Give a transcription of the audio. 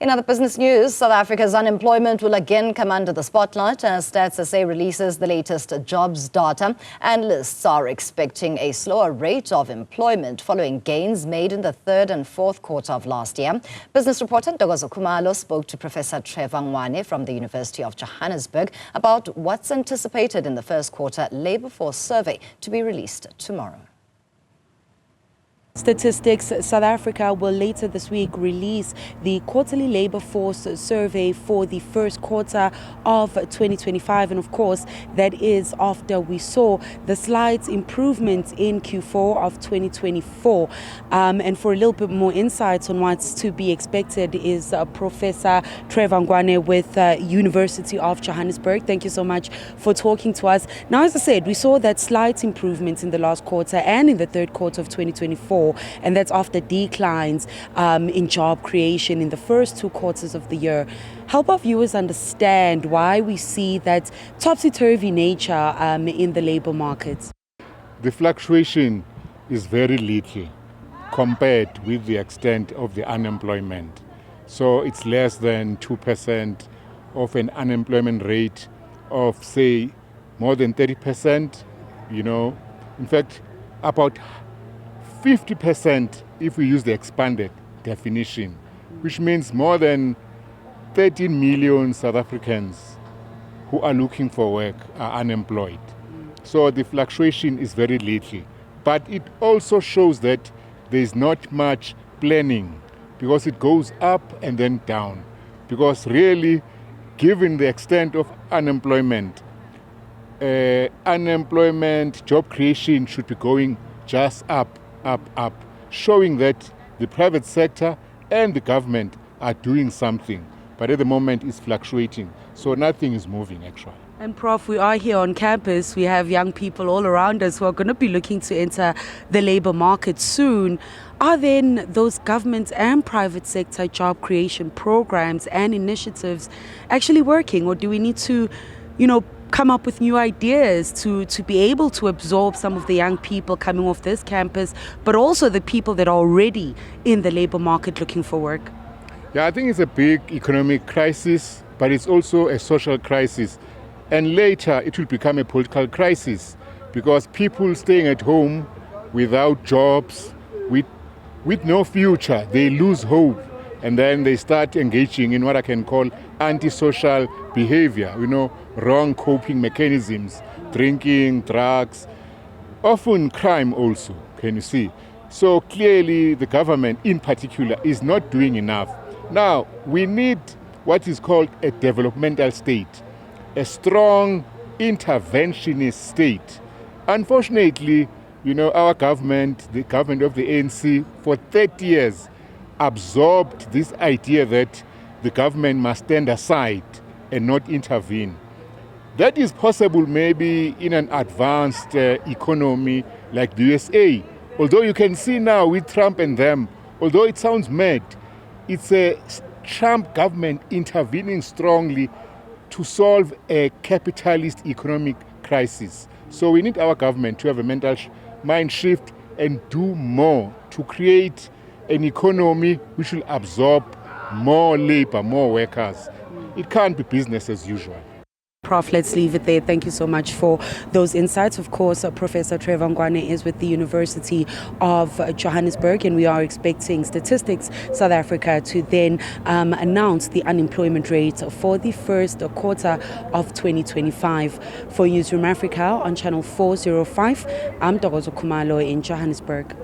In other business news, South Africa's unemployment will again come under the spotlight as Stats SA releases the latest jobs data. Analysts are expecting a slower rate of employment following gains made in the third and fourth quarter of last year. Business reporter Ntokozo Khumalo spoke to Professor Trevor Ngwane from the University of Johannesburg about what's anticipated in the first quarter labour force survey to be released tomorrow. Statistics South Africa will later this week release the quarterly labour force survey for the first quarter of 2025, and of course that is after we saw the slight improvement in Q4 of 2024. And for a little bit more insights on what's to be expected is Professor Trevor Ngwane with University of Johannesburg. Thank you so much for talking to us. Now, as I said, we saw that slight improvement in the last quarter and in the third quarter of 2024. And that's after declines in job creation in the first two quarters of the year. Help our viewers understand why we see that topsy-turvy nature in the labour markets. The fluctuation is very little compared with the extent of the unemployment. So it's less than 2% of an unemployment rate of, say, more than 30%, In fact, about 50% if we use the expanded definition, which means more than 13 million South Africans who are looking for work are unemployed. So the fluctuation is very little. But it also shows that there is not much planning because it goes up and then down. Because really, given the extent of unemployment, job creation should be going just up, showing that the private sector and the government are doing something. But at the moment, it's fluctuating. So nothing is moving, actually. And Prof, we are here on campus. We have young people all around us who are going to be looking to enter the labour market soon. Are then those government and private sector job creation programs and initiatives actually working? Or do we need to, come up with new ideas to be able to absorb some of the young people coming off this campus, but also the people that are already in the labour market looking for work? Yeah, I think it's a big economic crisis, but it's also a social crisis. And later it will become a political crisis because people staying at home without jobs, with no future, they lose hope. And then they start engaging in what I can call antisocial behavior, wrong coping mechanisms, drinking, drugs, often crime also, can you see? So clearly the government in particular is not doing enough. Now, we need what is called a developmental state, a strong interventionist state. Unfortunately, our government, the government of the ANC, for 30 years, absorbed this idea that the government must stand aside and not intervene. That is possible maybe in an advanced economy like the USA. Although you can see now with Trump and them, although it sounds mad, it's a Trump government intervening strongly to solve a capitalist economic crisis. So we need our government to have a mental mind shift and do more to create an economy which will absorb more labor, more workers. It can't be business as usual. Prof, let's leave it there. Thank you so much for those insights. Of course, Professor Trevor Ngwane is with the University of Johannesburg, and we are expecting Statistics South Africa to then announce the unemployment rate for the first quarter of 2025. For Newzroom Afrika on channel 405, I'm Ntokozo Khumalo in Johannesburg.